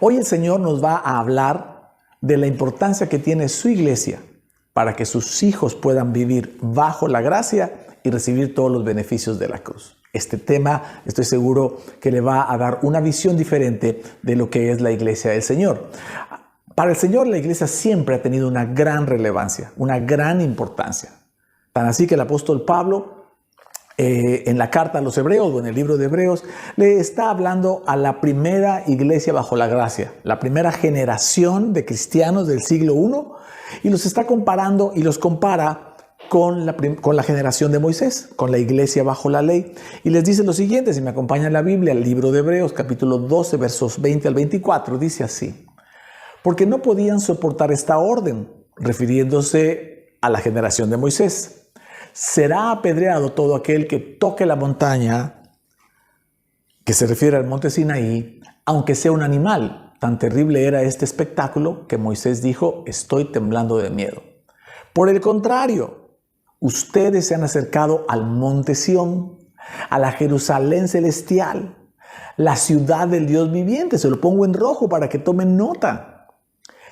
Hoy el Señor nos va a hablar de la importancia que tiene su iglesia para que sus hijos puedan vivir bajo la gracia y recibir todos los beneficios de la cruz. Este tema estoy seguro que le va a dar una visión diferente de lo que es la iglesia del Señor. Para el Señor la iglesia siempre ha tenido una gran relevancia, una gran importancia. Tan así que el apóstol Pablo en la carta a los Hebreos o en el libro de Hebreos le está hablando a la primera iglesia bajo la gracia, la primera generación de cristianos del siglo I, y los está comparando y los compara con la generación de Moisés, con la iglesia bajo la ley. Y les dice lo siguiente, si me acompaña en la Biblia, el libro de Hebreos, capítulo 12, versos 20 al 24, dice así: porque no podían soportar esta orden, refiriéndose a la generación de Moisés. Será apedreado todo aquel que toque la montaña, que se refiere al monte Sinaí, aunque sea un animal. Tan terrible era este espectáculo que Moisés dijo: estoy temblando de miedo. Por el contrario, ustedes se han acercado al monte Sión, a la Jerusalén celestial, la ciudad del Dios viviente. Se lo pongo en rojo para que tomen nota.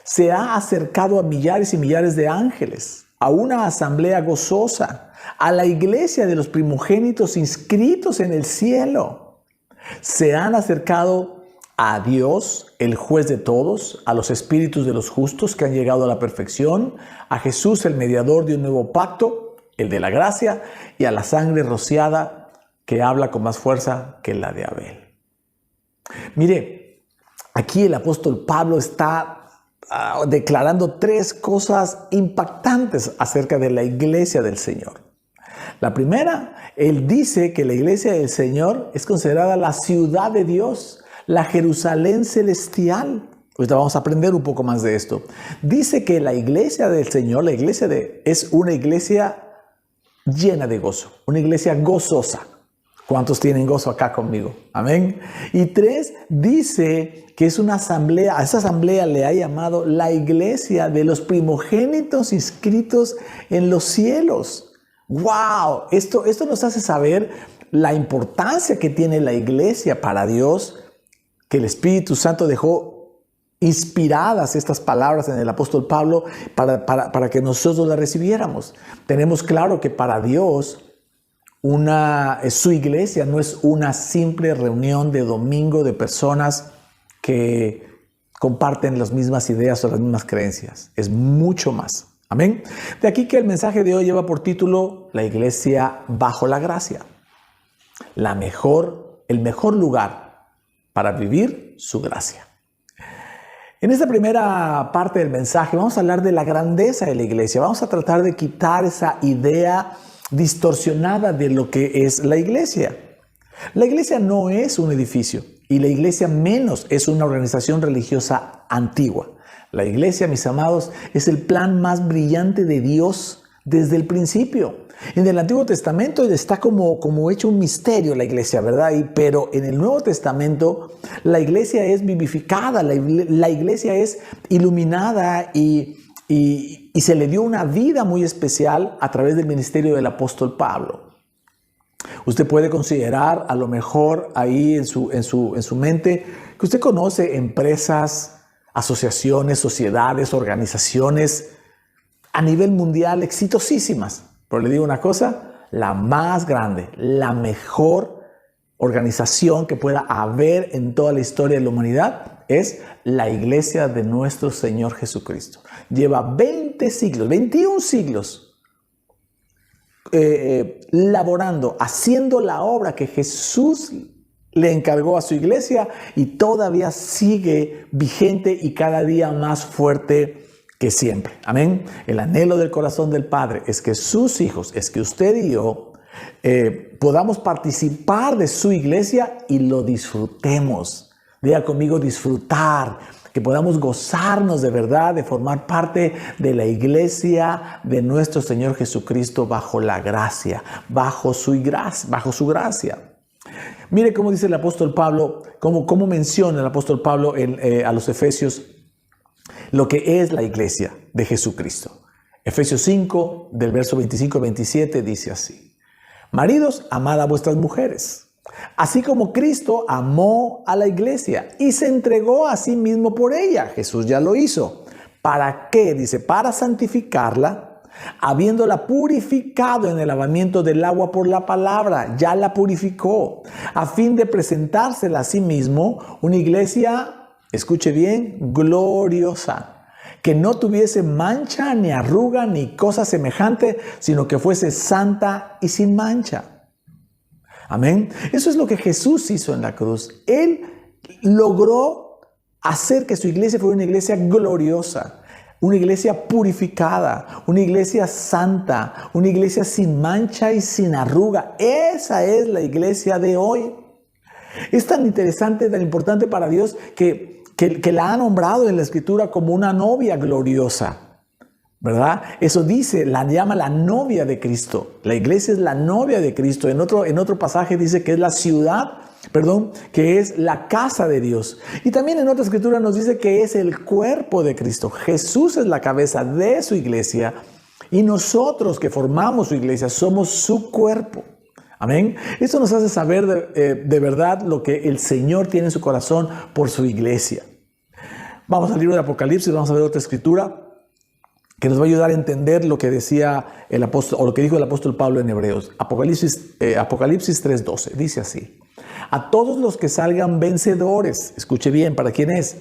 Se ha acercado a millares y millares de ángeles, a una asamblea gozosa, a la iglesia de los primogénitos inscritos en el cielo. Se han acercado a Dios, el juez de todos, a los espíritus de los justos que han llegado a la perfección, a Jesús, el mediador de un nuevo pacto, el de la gracia, y a la sangre rociada que habla con más fuerza que la de Abel. Mire, aquí el apóstol Pablo está declarando tres cosas impactantes acerca de la iglesia del Señor. La primera, él dice que la iglesia del Señor es considerada la ciudad de Dios, la Jerusalén celestial. Ahorita vamos a aprender un poco más de esto. Dice que la iglesia del Señor, es una iglesia llena de gozo, una iglesia gozosa. ¿Cuántos tienen gozo acá conmigo? Amén. Y tres, dice que es una asamblea, a esa asamblea le ha llamado la iglesia de los primogénitos inscritos en los cielos. ¡Wow! Esto nos hace saber la importancia que tiene la iglesia para Dios, que el Espíritu Santo dejó inspiradas estas palabras en el apóstol Pablo para que nosotros las recibiéramos. Tenemos claro que para Dios su iglesia no es una simple reunión de domingo de personas que comparten las mismas ideas o las mismas creencias. Es mucho más. Amén. De aquí que el mensaje de hoy lleva por título La iglesia bajo la gracia. El mejor lugar para vivir su gracia. En esta primera parte del mensaje vamos a hablar de la grandeza de la iglesia. Vamos a tratar de quitar esa idea distorsionada de lo que es la iglesia. La iglesia no es un edificio y la iglesia menos es una organización religiosa antigua. La iglesia, mis amados, es el plan más brillante de Dios desde el principio. En el Antiguo Testamento está como hecho un misterio la iglesia, ¿verdad? Pero en el Nuevo Testamento la iglesia es vivificada, la iglesia es iluminada y se le dio una vida muy especial a través del ministerio del apóstol Pablo. Usted puede considerar a lo mejor ahí en su mente que usted conoce empresas, asociaciones, sociedades, organizaciones a nivel mundial exitosísimas. Pero le digo una cosa, la más grande, la mejor organización que pueda haber en toda la historia de la humanidad es la iglesia de nuestro Señor Jesucristo. Lleva 20 siglos, 21 siglos laborando, haciendo la obra que Jesús le encargó a su iglesia y todavía sigue vigente y cada día más fuerte que siempre. Amén. El anhelo del corazón del Padre es que sus hijos, es que usted y yo podamos participar de su iglesia y lo disfrutemos. Diga conmigo disfrutar, que podamos gozarnos de verdad de formar parte de la iglesia de nuestro Señor Jesucristo bajo la gracia, bajo su gracia. Mire cómo dice el apóstol Pablo, cómo menciona el apóstol Pablo a los Efesios lo que es la iglesia de Jesucristo. Efesios 5, del verso 25 al 27, dice así: Maridos, amad a vuestras mujeres, Así como Cristo amó a la iglesia y se entregó a sí mismo por ella. Jesús ya lo hizo. ¿Para qué? Dice, para santificarla, habiéndola purificado en el lavamiento del agua por la palabra. Ya la purificó, a fin de presentársela a sí mismo una iglesia, escuche bien, gloriosa, que no tuviese mancha, ni arruga, ni cosa semejante, sino que fuese santa y sin mancha. Amén. Eso es lo que Jesús hizo en la cruz. Él logró hacer que su iglesia fuera una iglesia gloriosa, una iglesia purificada, una iglesia santa, una iglesia sin mancha y sin arruga. Esa es la iglesia de hoy. Es tan interesante, tan importante para Dios que la ha nombrado en la Escritura como una novia gloriosa. ¿Verdad? Eso dice, la llama la novia de Cristo. La iglesia es la novia de Cristo. En otro pasaje dice que es la ciudad, que es la casa de Dios. Y también en otra escritura nos dice que es el cuerpo de Cristo. Jesús es la cabeza de su iglesia y nosotros que formamos su iglesia somos su cuerpo. Amén. Esto nos hace saber de verdad lo que el Señor tiene en su corazón por su iglesia. Vamos al libro de Apocalipsis, vamos a ver otra escritura que nos va a ayudar a entender lo que decía el apóstol, o lo que dijo el apóstol Pablo en Hebreos. Apocalipsis 3:12, dice así: a todos los que salgan vencedores, escuche bien, ¿para quién es?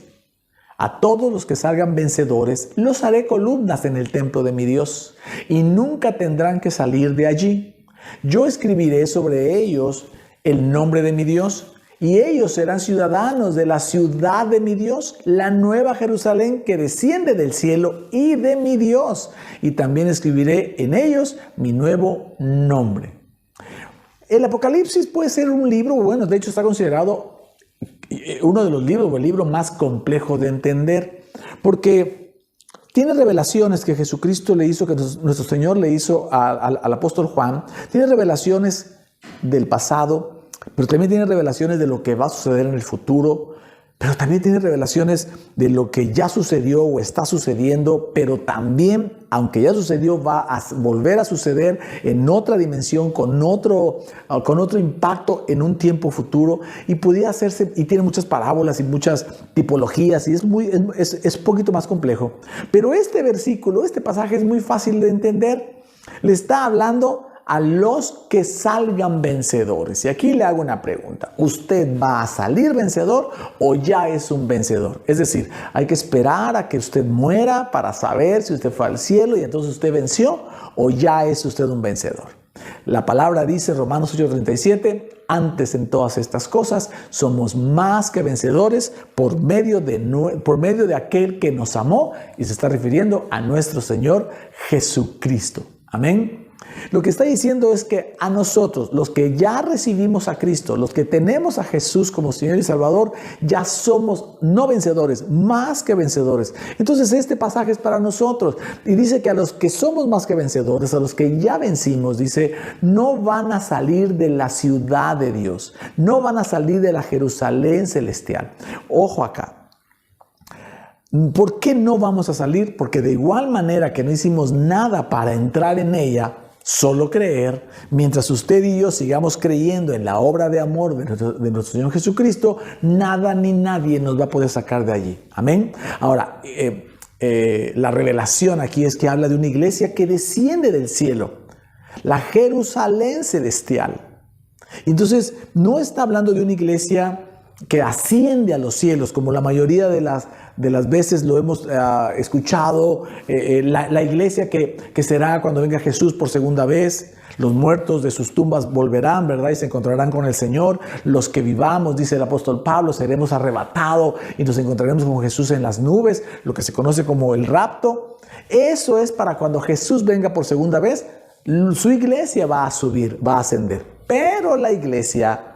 A todos los que salgan vencedores, los haré columnas en el templo de mi Dios, y nunca tendrán que salir de allí. Yo escribiré sobre ellos el nombre de mi Dios, y ellos serán ciudadanos de la ciudad de mi Dios, la nueva Jerusalén que desciende del cielo y de mi Dios. Y también escribiré en ellos mi nuevo nombre. El Apocalipsis puede ser un libro, bueno, de hecho está considerado uno de los libros o el libro más complejo de entender, porque tiene revelaciones que Jesucristo le hizo, que nuestro Señor le hizo al apóstol Juan. Tiene revelaciones del pasado, pero también tiene revelaciones de lo que va a suceder en el futuro, pero también tiene revelaciones de lo que ya sucedió o está sucediendo, pero también, aunque ya sucedió, va a volver a suceder en otra dimensión, con otro impacto en un tiempo futuro, y podía hacerse, y tiene muchas parábolas y muchas tipologías, y es un poquito más complejo. Pero este versículo, este pasaje es muy fácil de entender. Le está hablando a los que salgan vencedores. Y aquí le hago una pregunta: ¿usted va a salir vencedor o ya es un vencedor? Es decir, hay que esperar a que usted muera para saber si usted fue al cielo y entonces usted venció, o ya es usted un vencedor. La palabra dice, Romanos 8:37, antes en todas estas cosas somos más que vencedores por medio de aquel que nos amó, y se está refiriendo a nuestro Señor Jesucristo. Amén. Lo que está diciendo es que a nosotros, los que ya recibimos a Cristo, los que tenemos a Jesús como Señor y Salvador, ya somos no vencedores, más que vencedores. Entonces este pasaje es para nosotros, y dice que a los que somos más que vencedores, a los que ya vencimos, dice, no van a salir de la ciudad de Dios, no van a salir de la Jerusalén celestial. Ojo acá. ¿Por qué no vamos a salir? Porque de igual manera que no hicimos nada para entrar en ella, solo creer, mientras usted y yo sigamos creyendo en la obra de amor de nuestro Señor Jesucristo, nada ni nadie nos va a poder sacar de allí. Amén. Ahora, la revelación aquí es que habla de una iglesia que desciende del cielo, la Jerusalén celestial. Entonces, no está hablando de una iglesia que asciende a los cielos, como la mayoría de las veces lo hemos escuchado, la iglesia que será cuando venga Jesús por segunda vez. Los muertos de sus tumbas volverán, ¿verdad? Y se encontrarán con el Señor. Los que vivamos, dice el apóstol Pablo, seremos arrebatados y nos encontraremos con Jesús en las nubes, lo que se conoce como el rapto. Eso es para cuando Jesús venga por segunda vez, su iglesia va a subir, va a ascender. Pero la iglesia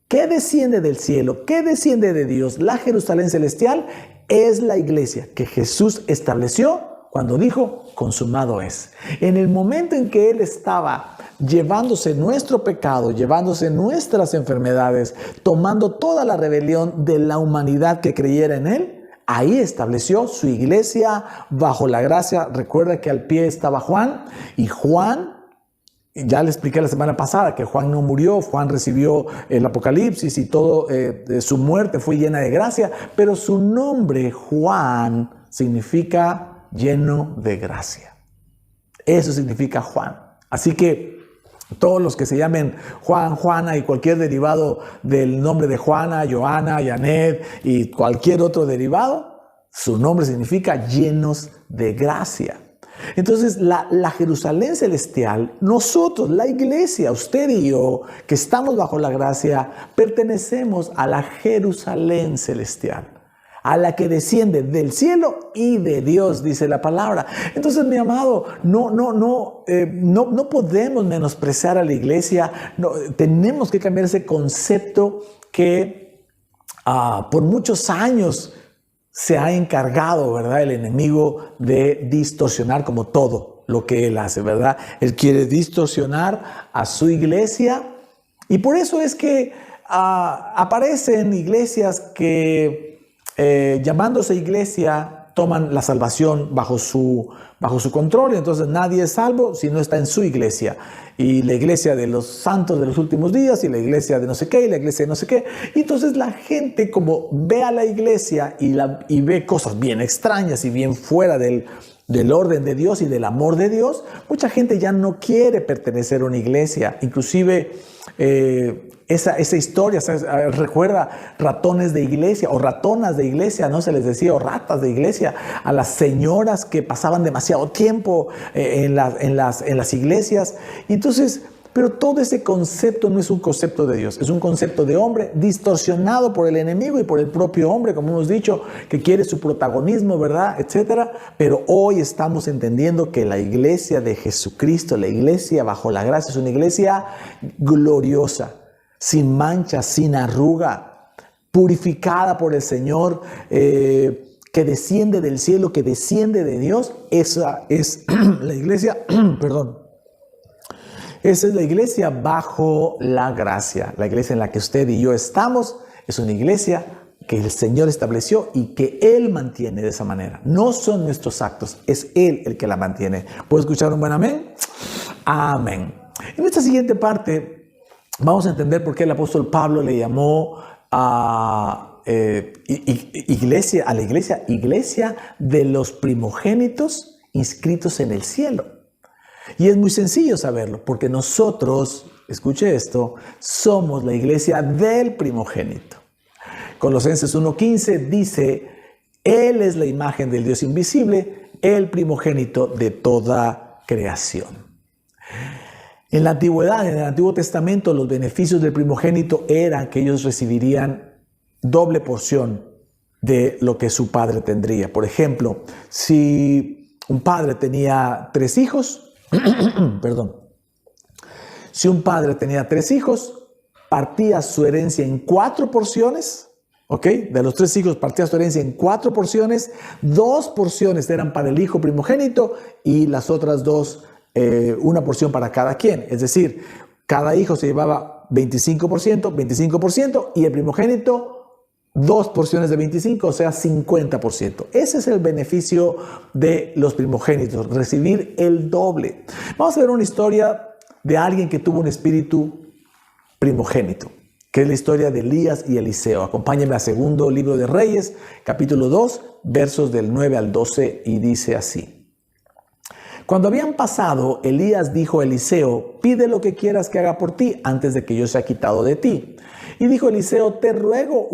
que desciende del cielo, que desciende de Dios, la Jerusalén celestial, es la iglesia que Jesús estableció cuando dijo, consumado es. En el momento en que Él estaba llevándose nuestro pecado, llevándose nuestras enfermedades, tomando toda la rebelión de la humanidad que creyera en Él, ahí estableció su iglesia bajo la gracia. Recuerda que al pie estaba Juan, y Juan Ya le expliqué la semana pasada que Juan no murió, Juan recibió el Apocalipsis y todo, su muerte fue llena de gracia, pero su nombre, Juan, significa lleno de gracia. Eso significa Juan. Así que todos los que se llamen Juan, Juana y cualquier derivado del nombre de Juana, Joana, Janet y cualquier otro derivado, su nombre significa llenos de gracia. Entonces, la Jerusalén celestial, nosotros, la iglesia, usted y yo, que estamos bajo la gracia, pertenecemos a la Jerusalén celestial, a la que desciende del cielo y de Dios, dice la palabra. Entonces, mi amado, no podemos menospreciar a la iglesia. No, tenemos que cambiar ese concepto que por muchos años se ha encargado, ¿verdad?, el enemigo de distorsionar como todo lo que él hace, ¿verdad? Él quiere distorsionar a su iglesia y por eso es que aparecen iglesias que llamándose iglesia toman la salvación bajo su control, y entonces nadie es salvo si no está en su iglesia. Y la iglesia de los santos de los últimos días, y la iglesia de no sé qué, y la iglesia de no sé qué. Y entonces la gente, como ve a la iglesia y ve cosas bien extrañas y bien fuera del orden de Dios y del amor de Dios, mucha gente ya no quiere pertenecer a una iglesia. Inclusive esa historia, recuerda ratones de iglesia o ratonas de iglesia, ¿no? Se les decía, o ratas de iglesia, a las señoras que pasaban demasiado tiempo en las iglesias. Y entonces, pero todo ese concepto no es un concepto de Dios, es un concepto de hombre distorsionado por el enemigo y por el propio hombre, como hemos dicho, que quiere su protagonismo, ¿verdad?, etcétera. Pero hoy estamos entendiendo que la iglesia de Jesucristo, la iglesia bajo la gracia, es una iglesia gloriosa, sin mancha, sin arruga, purificada por el Señor, que desciende del cielo, que desciende de Dios. Esa es la iglesia, perdón. Esa es la iglesia bajo la gracia. La iglesia en la que usted y yo estamos es una iglesia que el Señor estableció y que Él mantiene de esa manera. No son nuestros actos, es Él el que la mantiene. ¿Puedo escuchar un buen amén? Amén. En esta siguiente parte vamos a entender por qué el apóstol Pablo le llamó a la iglesia de los primogénitos inscritos en el cielo. Y es muy sencillo saberlo, porque nosotros, escuche esto, somos la iglesia del primogénito. Colosenses 1:15 dice, Él es la imagen del Dios invisible, el primogénito de toda creación. En la antigüedad, en el Antiguo Testamento, los beneficios del primogénito eran que ellos recibirían doble porción de lo que su padre tendría. Por ejemplo, si un padre tenía 3 hijos, si un padre tenía 3 hijos, partía su herencia en 4 porciones, ¿ok? De los 3 hijos partía su herencia en 4 porciones, 2 porciones eran para el hijo primogénito y las otras 2 una porción para cada quien. Es decir, cada hijo se llevaba 25% y el primogénito 2 porciones de 25, o sea 50%. Ese es el beneficio de los primogénitos, recibir el doble. Vamos a ver una historia de alguien que tuvo un espíritu primogénito, que es la historia de Elías y Eliseo. Acompáñenme a segundo libro de Reyes, capítulo 2, versos del 9 al 12, y dice así. Cuando habían pasado, Elías dijo a Eliseo, pide lo que quieras que haga por ti antes de que yo sea quitado de ti. Y dijo Eliseo, te ruego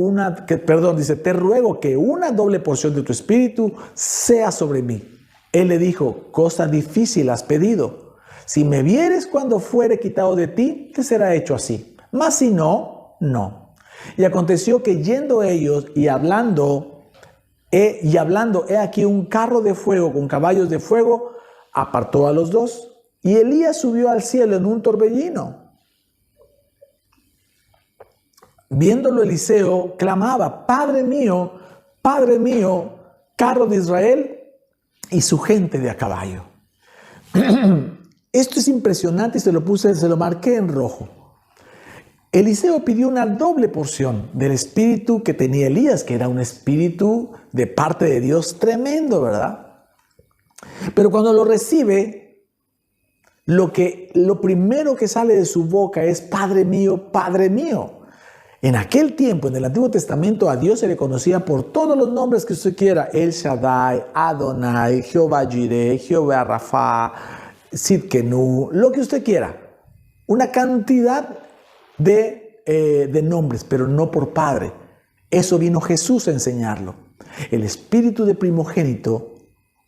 que una doble porción de tu espíritu sea sobre mí. Él le dijo, cosa difícil has pedido. Si me vieres cuando fuere quitado de ti, te será hecho así. Mas si no, no. Y aconteció que yendo ellos y hablando, he aquí un carro de fuego con caballos de fuego, apartó a los 2. Y Elías subió al cielo en un torbellino. Viéndolo Eliseo, clamaba, Padre mío, carro de Israel y su gente de a caballo. Esto es impresionante y se lo marqué en rojo. Eliseo pidió una doble porción del espíritu que tenía Elías, que era un espíritu de parte de Dios tremendo, ¿verdad? Pero cuando lo recibe, lo primero que sale de su boca es Padre mío, Padre mío. En aquel tiempo, en el Antiguo Testamento, a Dios se le conocía por todos los nombres que usted quiera. El Shaddai, Adonai, Jehová Jireh, Jehová Rafa, Sidkenu, lo que usted quiera. Una cantidad de nombres, pero no por Padre. Eso vino Jesús a enseñarlo. El espíritu de primogénito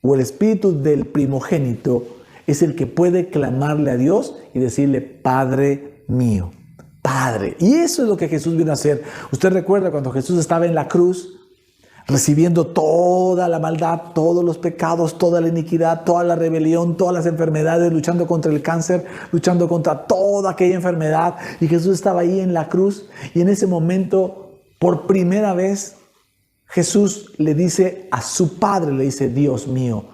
o el espíritu del primogénito es el que puede clamarle a Dios y decirle, Padre mío, Padre. Y eso es lo que Jesús vino a hacer. Usted recuerda cuando Jesús estaba en la cruz, recibiendo toda la maldad, todos los pecados, toda la iniquidad, toda la rebelión, todas las enfermedades, luchando contra el cáncer, luchando contra toda aquella enfermedad. Y Jesús estaba ahí en la cruz y en ese momento, por primera vez, Jesús le dice a su Padre, le dice, Dios mío,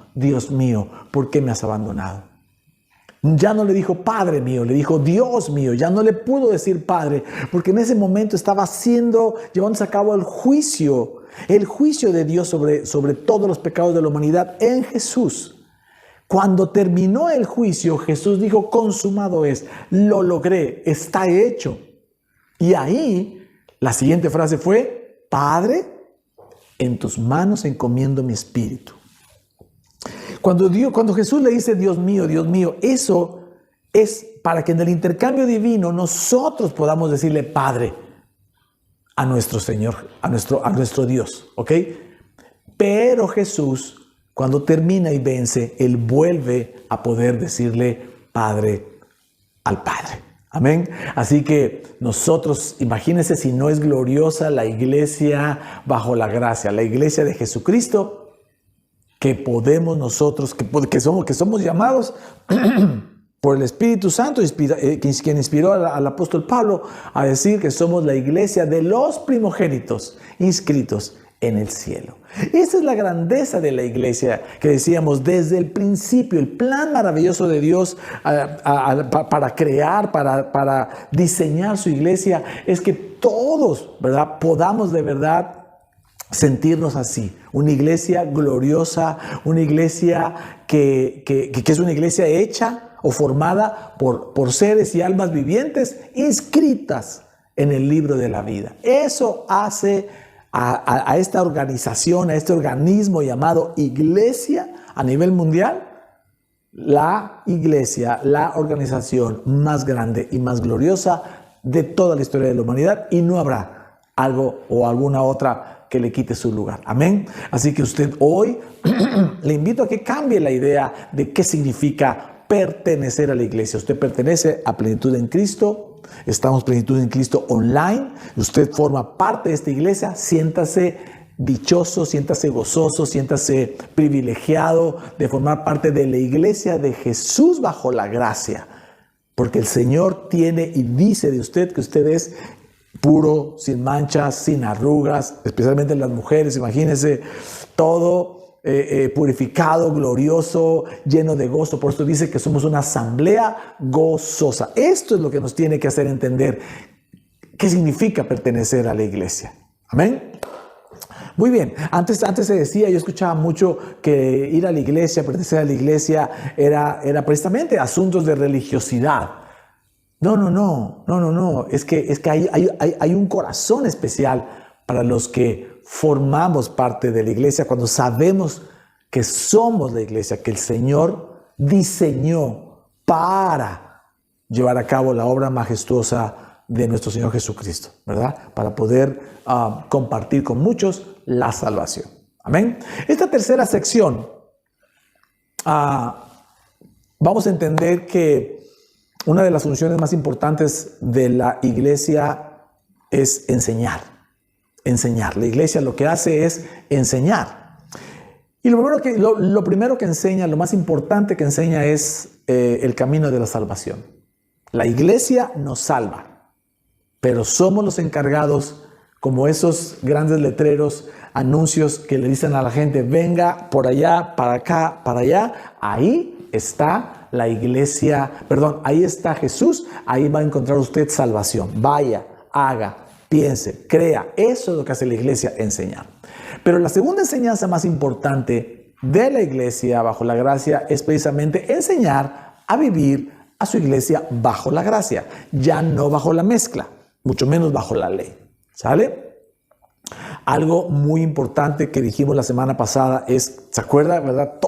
¿por qué me has abandonado? Ya no le dijo Padre mío, le dijo Dios mío. Ya no le pudo decir Padre, porque en ese momento estaba llevándose a cabo el juicio de Dios sobre todos los pecados de la humanidad en Jesús. Cuando terminó el juicio, Jesús dijo, consumado es, lo logré, está hecho. Y ahí la siguiente frase fue, Padre, en tus manos encomiendo mi espíritu. Cuando Jesús le dice Dios mío, eso es para que en el intercambio divino nosotros podamos decirle Padre a nuestro Señor, a nuestro Dios, ¿ok? Pero Jesús, cuando termina y vence, Él vuelve a poder decirle Padre al Padre. Amén. Así que nosotros, imagínense si no es gloriosa la iglesia bajo la gracia, la iglesia de Jesucristo, que podemos nosotros, que somos llamados por el Espíritu Santo, quien inspiró al apóstol Pablo a decir que somos la iglesia de los primogénitos inscritos en el cielo. Esa es la grandeza de la iglesia que decíamos desde el principio, el plan maravilloso de Dios para crear, para diseñar su iglesia, es que todos, ¿verdad?, podamos de verdad sentirnos así, una iglesia gloriosa, una iglesia que es una iglesia hecha o formada por seres y almas vivientes inscritas en el libro de la vida. Eso hace a esta organización, a este organismo llamado iglesia a nivel mundial, la iglesia, la organización más grande y más gloriosa de toda la historia de la humanidad, y no habrá algo o alguna otra que le quite su lugar. Amén. Así que usted hoy le invito a que cambie la idea de qué significa pertenecer a la iglesia. Usted pertenece a Plenitud en Cristo. Estamos Plenitud en Cristo online. Usted forma parte de esta iglesia. Siéntase dichoso, siéntase gozoso, siéntase privilegiado de formar parte de la iglesia de Jesús bajo la gracia. Porque el Señor tiene y dice de usted que usted es puro, sin manchas, sin arrugas, especialmente las mujeres. Imagínense todo purificado, glorioso, lleno de gozo. Por esto dice que somos una asamblea gozosa. Esto es lo que nos tiene que hacer entender qué significa pertenecer a la iglesia. Amén. Muy bien, antes se decía, yo escuchaba mucho que ir a la iglesia, pertenecer a la iglesia era precisamente asuntos de religiosidad. No. Es que hay un corazón especial para los que formamos parte de la iglesia, cuando sabemos que somos la iglesia, que el Señor diseñó para llevar a cabo la obra majestuosa de nuestro Señor Jesucristo, ¿verdad? Para poder compartir con muchos la salvación. Amén. Esta tercera sección, vamos a entender que una de las funciones más importantes de la iglesia es enseñar. La iglesia lo que hace es enseñar. Y lo primero que enseña, lo más importante que enseña es el camino de la salvación. La iglesia nos salva, pero somos los encargados, como esos grandes letreros, anuncios que le dicen a la gente, venga por allá, para acá, para allá. Ahí está la iglesia, ahí está Jesús, ahí va a encontrar usted salvación. Vaya, haga, piense, crea. Eso es lo que hace la iglesia, enseñar. Pero la segunda enseñanza más importante de la iglesia bajo la gracia es precisamente enseñar a vivir a su iglesia bajo la gracia, ya no bajo la mezcla, mucho menos bajo la ley. ¿Sale? Algo muy importante que dijimos la semana pasada es, ¿se acuerda, verdad?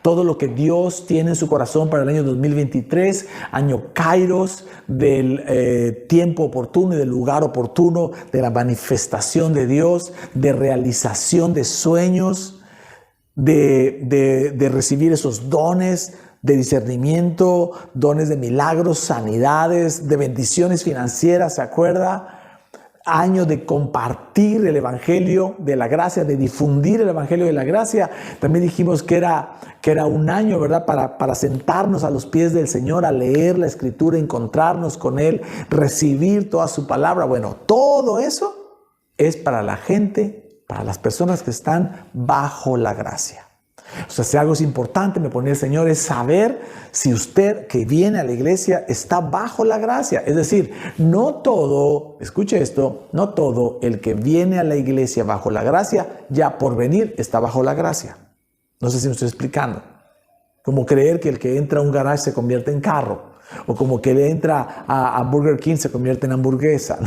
Todo lo que Dios tiene en su corazón para el año 2023, año Kairos, del tiempo oportuno y del lugar oportuno, de la manifestación de Dios, de realización de sueños, de recibir esos dones de discernimiento, dones de milagros, sanidades, de bendiciones financieras, ¿se acuerda? Año de compartir el evangelio de la gracia, de difundir el evangelio de la gracia. También dijimos que era un año, ¿verdad? Para sentarnos a los pies del Señor, a leer la Escritura, encontrarnos con Él, recibir toda su palabra. Bueno, todo eso es para la gente, para las personas que están bajo la gracia. O sea, si algo es importante, me pone el Señor, es saber si usted que viene a la iglesia está bajo la gracia. Es decir, no todo, escuche esto, no todo el que viene a la iglesia bajo la gracia, ya por venir está bajo la gracia. No sé si me estoy explicando. Como creer que el que entra a un garage se convierte en carro. O como que le entra a Burger King se convierte en hamburguesa.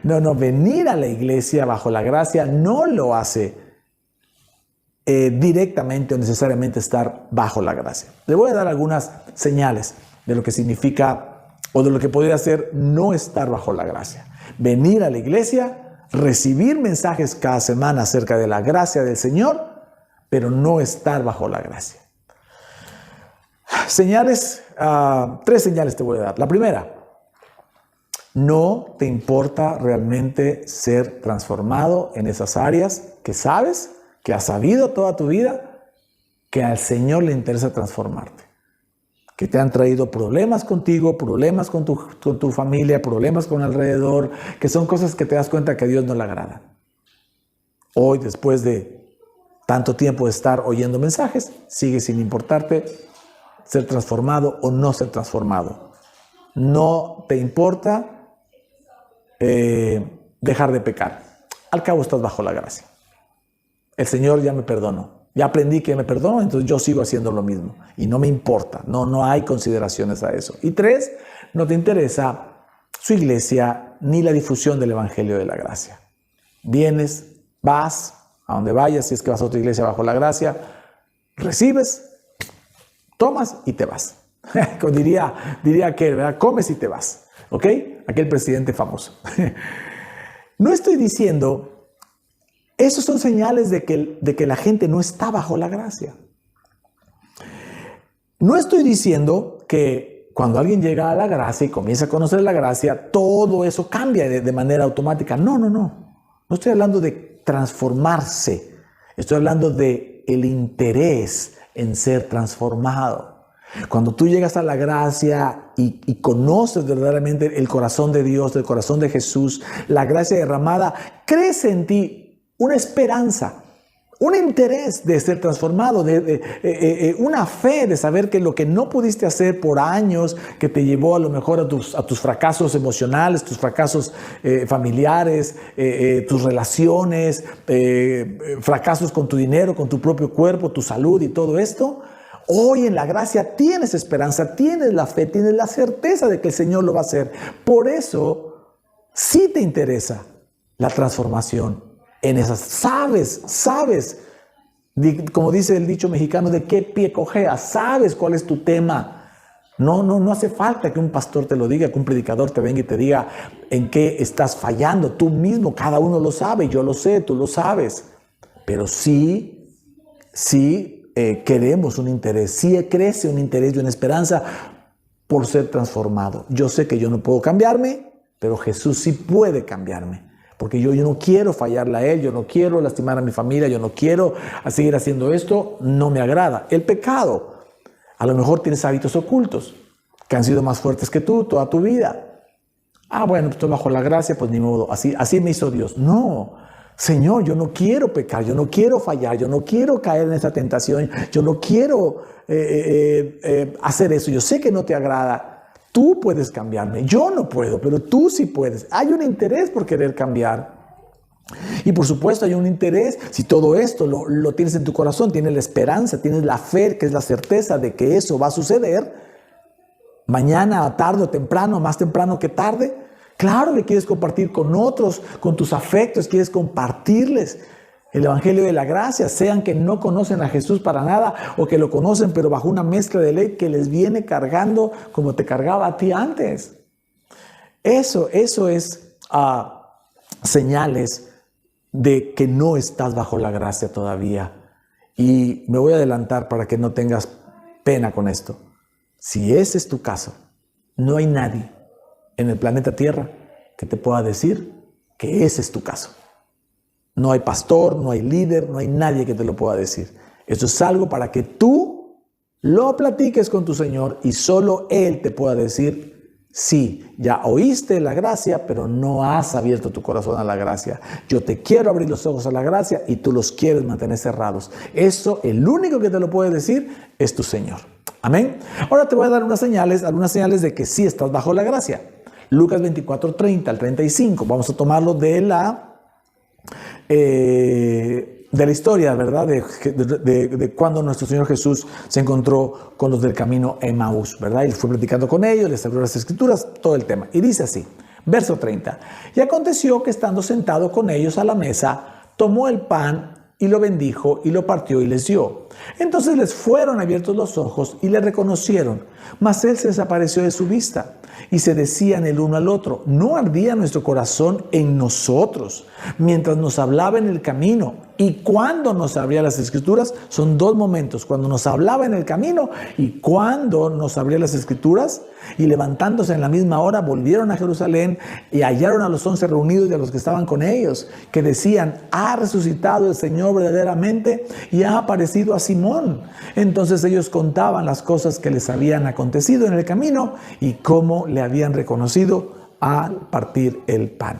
No, venir a la iglesia bajo la gracia no lo hace directamente o necesariamente estar bajo la gracia. Le voy a dar algunas señales de lo que significa o de lo que podría ser no estar bajo la gracia. Venir a la iglesia, recibir mensajes cada semana acerca de la gracia del Señor, pero no estar bajo la gracia. Señales, 3 señales te voy a dar. La primera, no te importa realmente ser transformado en esas áreas que sabes, que has sabido toda tu vida, que al Señor le interesa transformarte. Que te han traído problemas contigo, problemas con tu familia, problemas con alrededor, que son cosas que te das cuenta que a Dios no le agradan. Hoy, después de tanto tiempo de estar oyendo mensajes, sigue sin importarte ser transformado o no ser transformado. No te importa dejar de pecar. Al cabo estás bajo la gracia. El Señor ya me perdonó. Ya aprendí que me perdonó, entonces yo sigo haciendo lo mismo. Y no me importa. No hay consideraciones a eso. Y 3, no te interesa su iglesia ni la difusión del evangelio de la gracia. Vienes, vas a donde vayas, si es que vas a otra iglesia bajo la gracia, recibes, tomas y te vas. diría aquel, ¿verdad? Comes y te vas. ¿Ok? Aquel presidente famoso. No estoy diciendo... Esos son señales de que la gente no está bajo la gracia. No estoy diciendo que cuando alguien llega a la gracia y comienza a conocer la gracia, todo eso cambia de manera automática. No. No estoy hablando de transformarse. Estoy hablando de el interés en ser transformado. Cuando tú llegas a la gracia y conoces verdaderamente el corazón de Dios, el corazón de Jesús, la gracia derramada, crece en ti una esperanza, un interés de ser transformado, una fe de saber que lo que no pudiste hacer por años, que te llevó a lo mejor a tus fracasos emocionales, tus fracasos familiares, tus relaciones, fracasos con tu dinero, con tu propio cuerpo, tu salud y todo esto. Hoy en la gracia tienes esperanza, tienes la fe, tienes la certeza de que el Señor lo va a hacer. Por eso sí te interesa la transformación. En esas, sabes, como dice el dicho mexicano, de qué pie cojeas, sabes cuál es tu tema. No hace falta que un pastor te lo diga, que un predicador te venga y te diga en qué estás fallando. Tú mismo, cada uno lo sabe, yo lo sé, tú lo sabes. Pero sí queremos un interés, sí crece un interés y una esperanza por ser transformado. Yo sé que yo no puedo cambiarme, pero Jesús sí puede cambiarme. Porque yo no quiero fallarle a Él, yo no quiero lastimar a mi familia, yo no quiero seguir haciendo esto, no me agrada. El pecado, a lo mejor tienes hábitos ocultos que han sido más fuertes que tú toda tu vida. Bueno, estoy bajo la gracia, pues ni modo, así me hizo Dios. No, Señor, yo no quiero pecar, yo no quiero fallar, yo no quiero caer en esa tentación, yo no quiero hacer eso, yo sé que no te agrada. Tú puedes cambiarme, yo no puedo, pero tú sí puedes. Hay un interés por querer cambiar. Y por supuesto hay un interés, si todo esto lo tienes en tu corazón, tienes la esperanza, tienes la fe, que es la certeza de que eso va a suceder, mañana, tarde o temprano, más temprano que tarde. Claro que quieres compartir con otros, con tus afectos, quieres compartirles el Evangelio de la gracia, sean que no conocen a Jesús para nada o que lo conocen pero bajo una mezcla de ley que les viene cargando como te cargaba a ti antes. Eso es señales de que no estás bajo la gracia todavía. Y me voy a adelantar para que no tengas pena con esto. Si ese es tu caso, no hay nadie en el planeta Tierra que te pueda decir que ese es tu caso. No hay pastor, no hay líder, no hay nadie que te lo pueda decir. Esto es algo para que tú lo platiques con tu Señor y solo Él te pueda decir: sí, ya oíste la gracia, pero no has abierto tu corazón a la gracia. Yo te quiero abrir los ojos a la gracia y tú los quieres mantener cerrados. Eso, el único que te lo puede decir es tu Señor. Amén. Ahora te voy a dar algunas señales de que sí estás bajo la gracia. Lucas 24, 30 al 35. Vamos a tomarlo de la historia, ¿verdad? De cuando nuestro Señor Jesús se encontró con los del camino Emaús, ¿verdad? Y fue platicando con ellos, les abrió las Escrituras, todo el tema. Y dice así, verso 30. Y aconteció que estando sentado con ellos a la mesa, tomó el pan y lo bendijo y lo partió y les dio. Entonces les fueron abiertos los ojos y le reconocieron, mas él se desapareció de su vista. Y se decían el uno al otro: ¿no ardía nuestro corazón en nosotros mientras nos hablaba en el camino y cuando nos abría las Escrituras? Son dos momentos: cuando nos hablaba en el camino y cuando nos abría las Escrituras. Y levantándose en la misma hora, volvieron a Jerusalén y hallaron a los 11 reunidos y a los que estaban con ellos, que decían: ha resucitado el Señor verdaderamente y ha aparecido a Simón. Entonces ellos contaban las cosas que les habían acontecido en el camino y cómo le habían reconocido al partir el pan.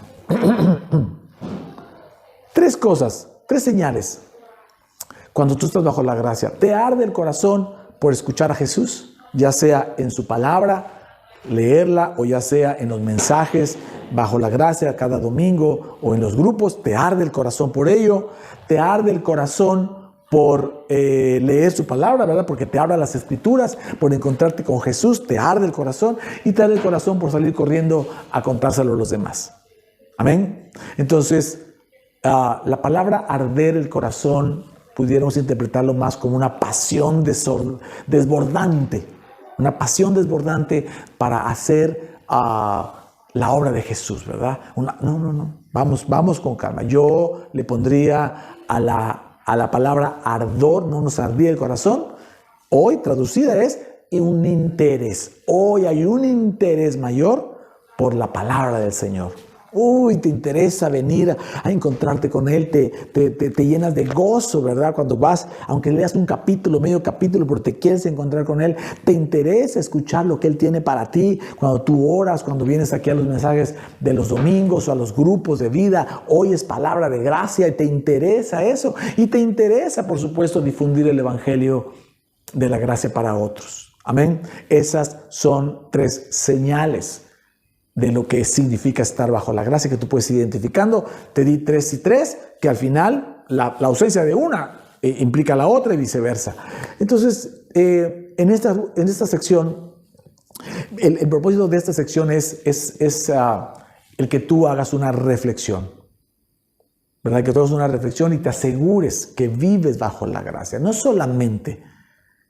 Tres cosas, tres señales. Cuando tú estás bajo la gracia, te arde el corazón por escuchar a Jesús, ya sea en su palabra, leerla, o ya sea en los mensajes bajo la gracia cada domingo o en los grupos. Te arde el corazón por ello. Te arde el corazón por leer su palabra, ¿verdad? Porque te abra las Escrituras, por encontrarte con Jesús. Te arde el corazón y te arde el corazón por salir corriendo a contárselo a los demás. Amén. Entonces, la palabra arder el corazón pudiéramos interpretarlo más como una pasión desbordante. Una pasión desbordante para hacer la obra de Jesús, ¿verdad? No. Vamos con calma. Yo le pondría a la palabra ardor, no nos ardía el corazón. Hoy traducida es un interés. Hoy hay un interés mayor por la palabra del Señor. Te interesa venir a encontrarte con Él, te llenas de gozo, ¿verdad? Cuando vas, aunque leas un capítulo, medio capítulo, pero te quieres encontrar con Él, te interesa escuchar lo que Él tiene para ti. Cuando tú oras, cuando vienes aquí a los mensajes de los domingos o a los grupos de vida, oyes palabra de gracia y te interesa eso. Y te interesa, por supuesto, difundir el Evangelio de la gracia para otros. Amén. Esas son tres señales de lo que significa estar bajo la gracia, que tú puedes ir identificando. Te di 3 y 3, que al final la ausencia de una implica la otra y viceversa. Entonces, en esta sección, el propósito de esta sección es el que tú hagas una reflexión, ¿verdad? Que tú hagas una reflexión y te asegures que vives bajo la gracia. No solamente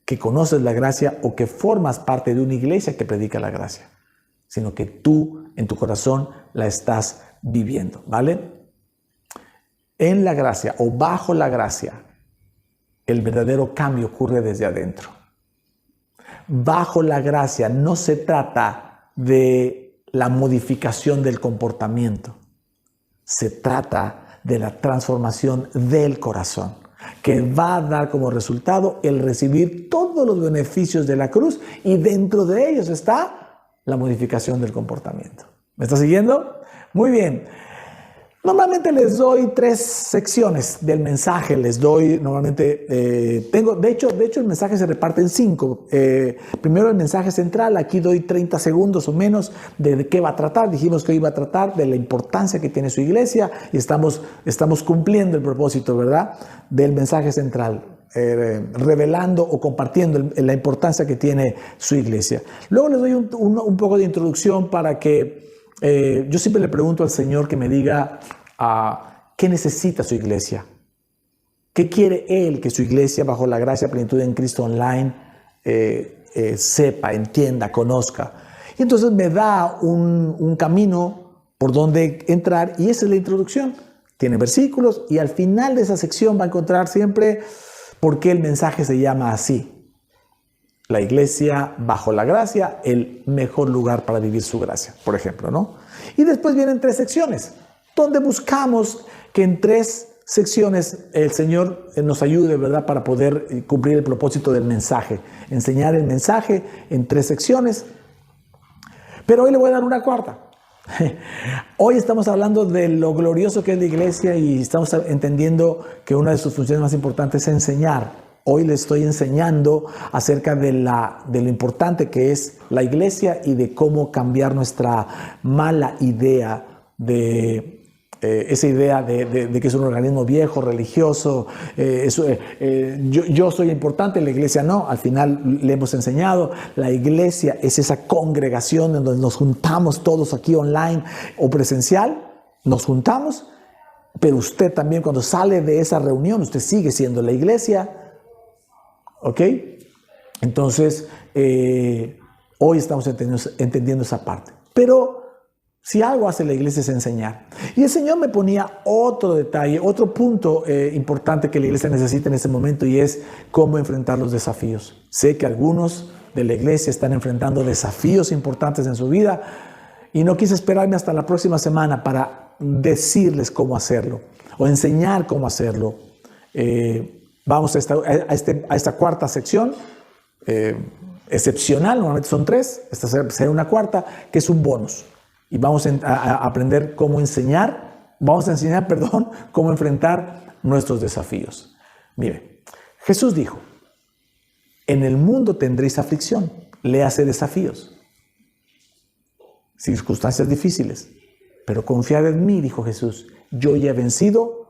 que conoces la gracia o que formas parte de una iglesia que predica la gracia, sino que tú en tu corazón la estás viviendo, ¿vale? En la gracia o bajo la gracia, el verdadero cambio ocurre desde adentro. Bajo la gracia no se trata de la modificación del comportamiento, se trata de la transformación del corazón, que va a dar como resultado el recibir todos los beneficios de la cruz, y dentro de ellos está la modificación del comportamiento. ¿Me está siguiendo? Muy bien. Normalmente les doy 3 secciones del mensaje. Les doy, normalmente, de hecho el mensaje se reparte en 5. Primero el mensaje central, aquí doy 30 segundos o menos de qué va a tratar. Dijimos que hoy iba a tratar de la importancia que tiene su iglesia y estamos cumpliendo el propósito, ¿verdad?, del mensaje central. revelando o compartiendo la importancia que tiene su iglesia. Luego les doy un poco de introducción para que yo siempre le pregunto al Señor que me diga qué necesita su iglesia, qué quiere Él que su iglesia bajo la gracia plenitud en Cristo Online sepa, entienda, conozca. Y entonces me da un camino por donde entrar y esa es la introducción. Tiene versículos y al final de esa sección va a encontrar siempre por qué el mensaje se llama así. La iglesia bajo la gracia, el mejor lugar para vivir su gracia, por ejemplo, ¿no? Y después vienen 3 secciones, donde buscamos que en 3 secciones el Señor nos ayude, ¿verdad?, para poder cumplir el propósito del mensaje. Enseñar el mensaje en 3 secciones. Pero hoy le voy a dar una cuarta. Hoy estamos hablando de lo glorioso que es la iglesia y estamos entendiendo que una de sus funciones más importantes es enseñar. Hoy le estoy enseñando acerca de lo importante que es la iglesia y de cómo cambiar nuestra mala idea esa idea de que es un organismo viejo, religioso, yo soy importante, la iglesia no. Al final le hemos enseñado, la iglesia es esa congregación en donde nos juntamos todos aquí online o presencial, nos juntamos, pero usted también cuando sale de esa reunión, usted sigue siendo la iglesia, ¿ok? Entonces, hoy estamos entendiendo esa parte, pero si algo hace la iglesia es enseñar. Y el Señor me ponía otro detalle, otro punto importante que la iglesia necesita en este momento y es cómo enfrentar los desafíos. Sé que algunos de la iglesia están enfrentando desafíos importantes en su vida y no quise esperarme hasta la próxima semana para decirles cómo hacerlo o enseñar cómo hacerlo. Vamos a esta cuarta sección excepcional, normalmente son 3, esta será una cuarta, que es un bonus. Y vamos a aprender cómo enseñar, cómo enfrentar nuestros desafíos. Mire, Jesús dijo, en el mundo tendréis aflicción, léase desafíos, circunstancias difíciles, pero confiad en mí, dijo Jesús, yo ya he vencido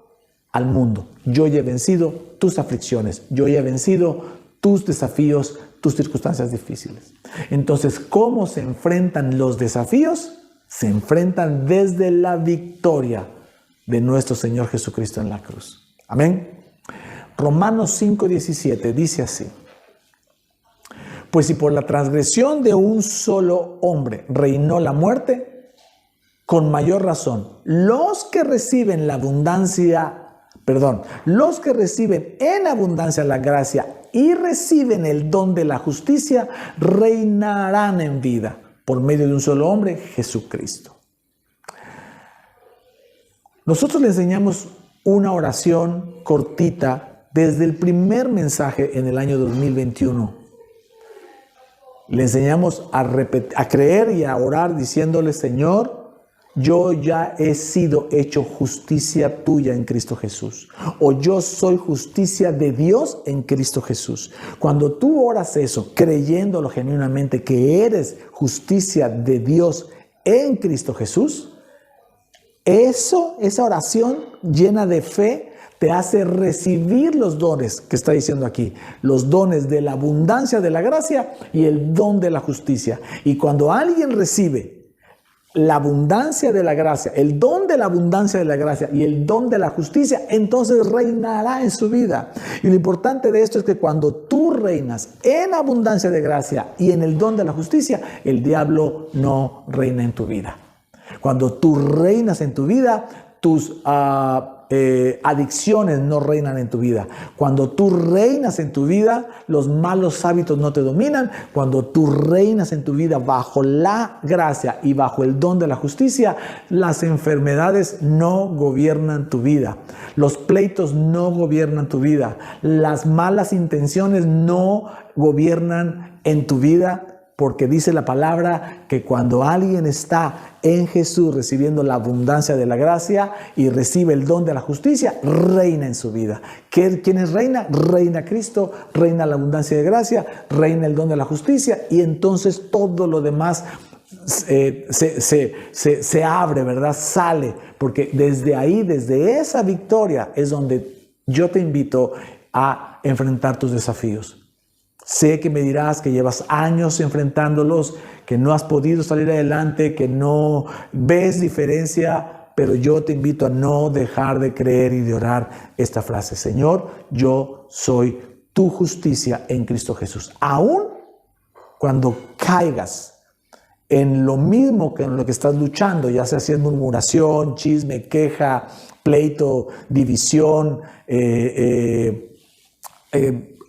al mundo, yo ya he vencido tus aflicciones, yo ya he vencido tus desafíos, tus circunstancias difíciles. Entonces, ¿cómo se enfrentan los desafíos? Se enfrentan desde la victoria de nuestro Señor Jesucristo en la cruz. Amén. Romanos 5:17 dice así: pues si por la transgresión de un solo hombre reinó la muerte, con mayor razón los que reciben en abundancia la gracia y reciben el don de la justicia reinarán en vida por medio de un solo hombre, Jesucristo. Nosotros le enseñamos una oración cortita desde el primer mensaje en el año 2021. Le enseñamos a creer y a orar diciéndole, Señor, yo ya he sido hecho justicia tuya en Cristo Jesús. O yo soy justicia de Dios en Cristo Jesús. Cuando tú oras eso, creyéndolo genuinamente que eres justicia de Dios en Cristo Jesús, esa oración llena de fe te hace recibir los dones que está diciendo aquí, los dones de la abundancia de la gracia y el don de la justicia. Y cuando alguien recibe la abundancia de la gracia, el don de la abundancia de la gracia y el don de la justicia, entonces reinará en su vida. Y lo importante de esto es que cuando tú reinas en abundancia de gracia y en el don de la justicia, el diablo no reina en tu vida. Cuando tú reinas en tu vida, tus adicciones no reinan en tu vida. Cuando tú reinas en tu vida, los malos hábitos no te dominan. Cuando tú reinas en tu vida bajo la gracia y bajo el don de la justicia, las enfermedades no gobiernan tu vida. Los pleitos no gobiernan tu vida. Las malas intenciones no gobiernan en tu vida. Porque dice la palabra que cuando alguien está en Jesús recibiendo la abundancia de la gracia y recibe el don de la justicia, reina en su vida. ¿Quién reina? Reina Cristo, reina la abundancia de gracia, reina el don de la justicia y entonces todo lo demás se abre, ¿verdad? Sale, porque desde ahí, desde esa victoria es donde yo te invito a enfrentar tus desafíos. Sé que me dirás que llevas años enfrentándolos, que no has podido salir adelante, que no ves diferencia, pero yo te invito a no dejar de creer y de orar esta frase: Señor, yo soy tu justicia en Cristo Jesús. Aún cuando caigas en lo mismo que en lo que estás luchando, ya sea haciendo murmuración, chisme, queja, pleito, división,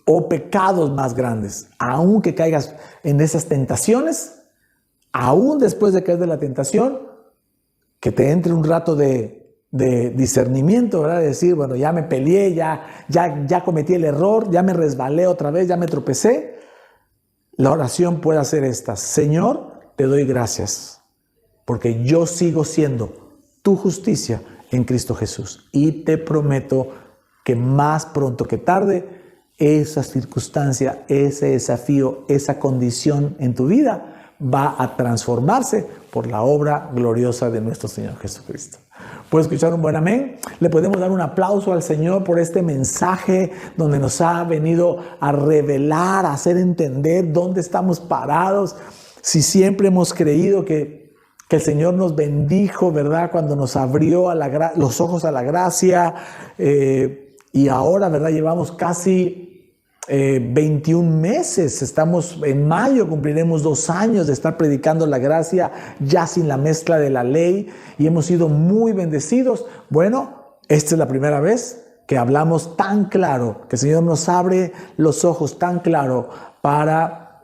o pecados más grandes, aún que caigas en esas tentaciones, aún después de caer de la tentación, que te entre un rato de discernimiento, ¿verdad? De decir, bueno, ya me peleé, ya cometí el error, ya me resbalé otra vez, ya me tropecé. La oración puede ser esta: Señor, te doy gracias, porque yo sigo siendo tu justicia en Cristo Jesús. Y te prometo que más pronto que tarde, esa circunstancia, ese desafío, esa condición en tu vida va a transformarse por la obra gloriosa de nuestro Señor Jesucristo. ¿Puedes escuchar un buen amén? Le podemos dar un aplauso al Señor por este mensaje donde nos ha venido a revelar, a hacer entender dónde estamos parados. Si siempre hemos creído que el Señor nos bendijo, ¿verdad? Cuando nos abrió los ojos a la gracia, y ahora, ¿verdad? Llevamos casi 21 meses, estamos en mayo, cumpliremos 2 años de estar predicando la gracia ya sin la mezcla de la ley, y hemos sido muy bendecidos. Bueno, esta es la primera vez que hablamos tan claro, que el Señor nos abre los ojos tan claro para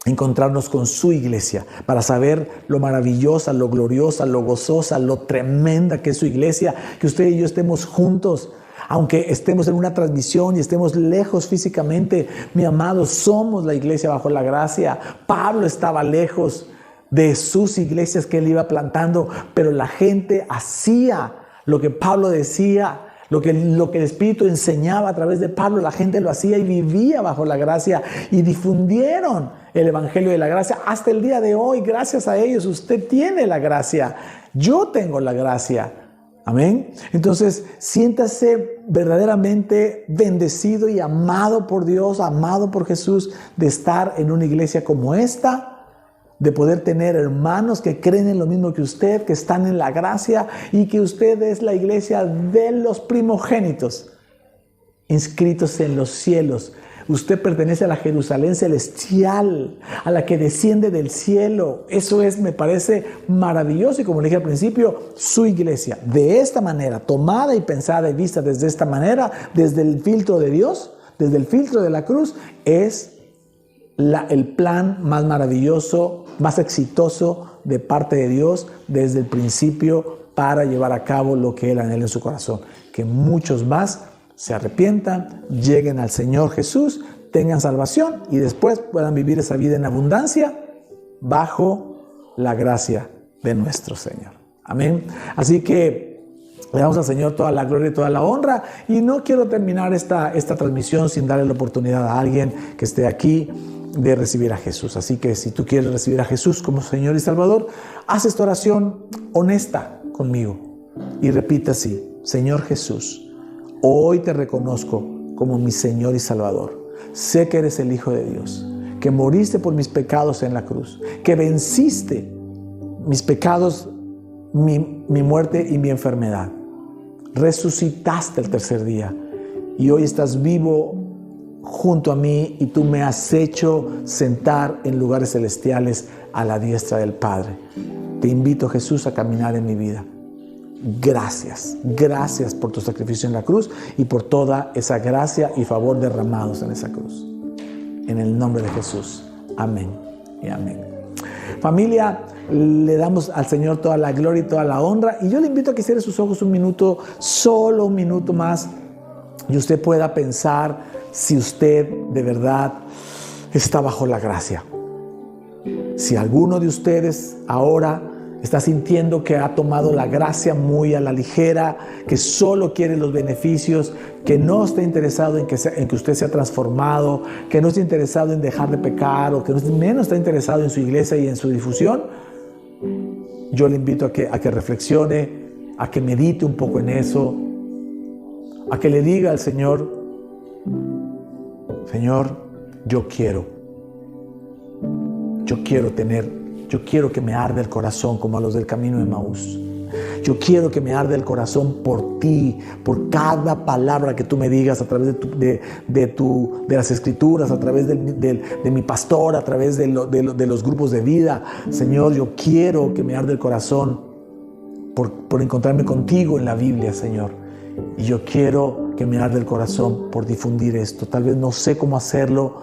encontrarnos con su iglesia, para saber lo maravillosa, lo gloriosa, lo gozosa, lo tremenda que es su iglesia, que usted y yo estemos juntos. Aunque estemos en una transmisión y estemos lejos físicamente, mi amado, somos la iglesia bajo la gracia. Pablo estaba lejos de sus iglesias que él iba plantando, pero la gente hacía lo que Pablo decía, lo que el Espíritu enseñaba a través de Pablo. La gente lo hacía y vivía bajo la gracia y difundieron el evangelio de la gracia. Hasta el día de hoy, gracias a ellos, usted tiene la gracia. Yo tengo la gracia. Amén. Entonces, siéntase verdaderamente bendecido y amado por Dios, amado por Jesús, de estar en una iglesia como esta, de poder tener hermanos que creen en lo mismo que usted, que están en la gracia, y que usted es la iglesia de los primogénitos, inscritos en los cielos. Usted pertenece a la Jerusalén celestial, a la que desciende del cielo. Eso me parece maravilloso. Y como le dije al principio, su iglesia, de esta manera, tomada y pensada y vista desde esta manera, desde el filtro de Dios, desde el filtro de la cruz, es el plan más maravilloso, más exitoso de parte de Dios desde el principio, para llevar a cabo lo que Él anhela en su corazón. Que muchos más se arrepientan, lleguen al Señor Jesús, tengan salvación y después puedan vivir esa vida en abundancia bajo la gracia de nuestro Señor. Amén. Así que le damos al Señor toda la gloria y toda la honra. Y no quiero terminar esta transmisión sin darle la oportunidad a alguien que esté aquí de recibir a Jesús. Así que si tú quieres recibir a Jesús como Señor y Salvador, haz esta oración honesta conmigo y repita así: Señor Jesús, hoy te reconozco como mi Señor y Salvador. Sé que eres el Hijo de Dios, que moriste por mis pecados en la cruz, que venciste mis pecados, mi muerte y mi enfermedad. Resucitaste el tercer día y hoy estás vivo junto a mí, y tú me has hecho sentar en lugares celestiales a la diestra del Padre. Te invito, Jesús, a caminar en mi vida. Gracias por tu sacrificio en la cruz y por toda esa gracia y favor derramados en esa cruz. En el nombre de Jesús. Amén y amén. Familia, le damos al Señor toda la gloria y toda la honra. Y yo le invito a que cierre sus ojos un minuto, solo un minuto más, y usted pueda pensar si usted de verdad está bajo la gracia. Si alguno de ustedes ahora está sintiendo que ha tomado la gracia muy a la ligera, que solo quiere los beneficios, que no está interesado en que usted sea transformado, que no está interesado en dejar de pecar, o que menos está interesado en su iglesia y en su difusión, yo le invito a que reflexione, a que medite un poco en eso, a que le diga al Señor: Señor, yo quiero que me arde el corazón como a los del camino de Emaús. Yo quiero que me arde el corazón por ti, por cada palabra que tú me digas a través de las escrituras, a través de mi pastor, a través de los grupos de vida. Señor, yo quiero que me arde el corazón por encontrarme contigo en la Biblia, Señor. Y yo quiero que me arde el corazón por difundir esto. Tal vez no sé cómo hacerlo,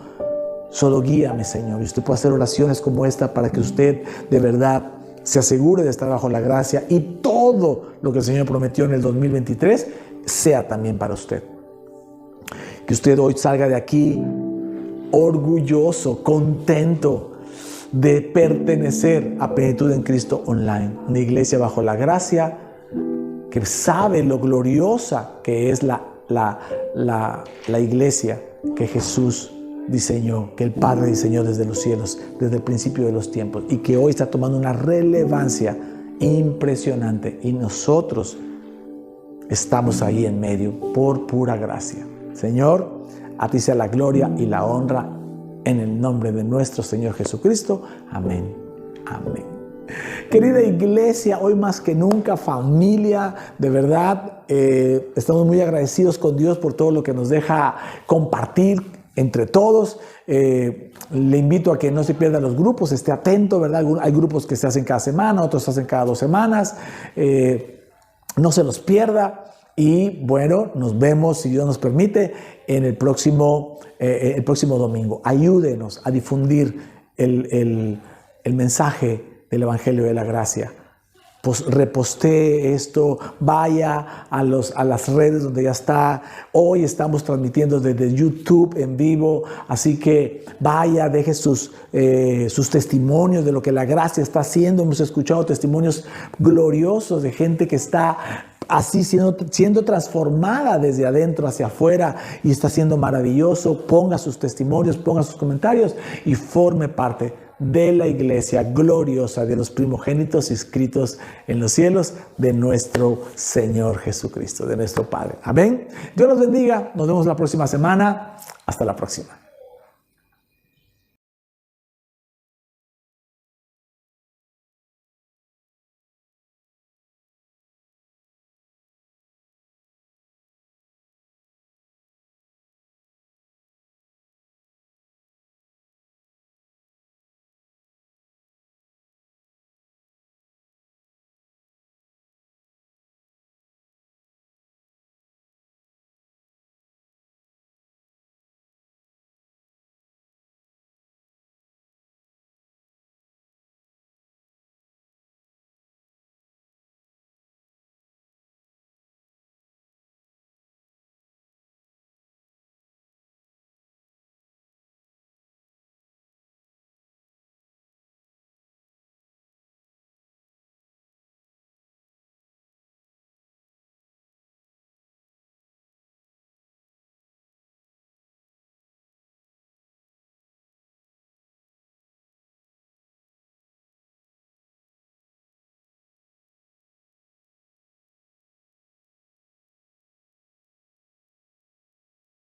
solo guíame, Señor. Y usted puede hacer oraciones como esta para que usted de verdad se asegure de estar bajo la gracia y todo lo que el Señor prometió en el 2023 sea también para usted. Que usted hoy salga de aquí orgulloso, contento de pertenecer a Plenitud en Cristo Online, una iglesia bajo la gracia que sabe lo gloriosa que es la iglesia que Jesús diseñó, que el Padre diseñó desde los cielos, desde el principio de los tiempos, y que hoy está tomando una relevancia impresionante, y nosotros estamos ahí en medio por pura gracia. Señor, a ti sea la gloria y la honra en el nombre de nuestro Señor Jesucristo. Amén. Amén. Querida iglesia, hoy más que nunca, familia, de verdad, estamos muy agradecidos con Dios por todo lo que nos deja compartir entre todos. Le invito a que no se pierdan los grupos, esté atento, ¿verdad? Hay grupos que se hacen cada semana, otros se hacen cada 2 semanas. No se los pierda. Y bueno, nos vemos, si Dios nos permite, en el próximo domingo. Ayúdenos a difundir el mensaje del Evangelio de la Gracia. Pues repostee esto, vaya a las redes donde ya está. Hoy estamos transmitiendo desde YouTube en vivo, así que vaya, deje sus testimonios de lo que la gracia está haciendo. Hemos escuchado testimonios gloriosos de gente que está así siendo transformada desde adentro hacia afuera, y está siendo maravilloso. Ponga sus testimonios, ponga sus comentarios y forme parte de la iglesia gloriosa de los primogénitos inscritos en los cielos de nuestro Señor Jesucristo, de nuestro Padre. Amén. Dios los bendiga. Nos vemos la próxima semana. Hasta la próxima.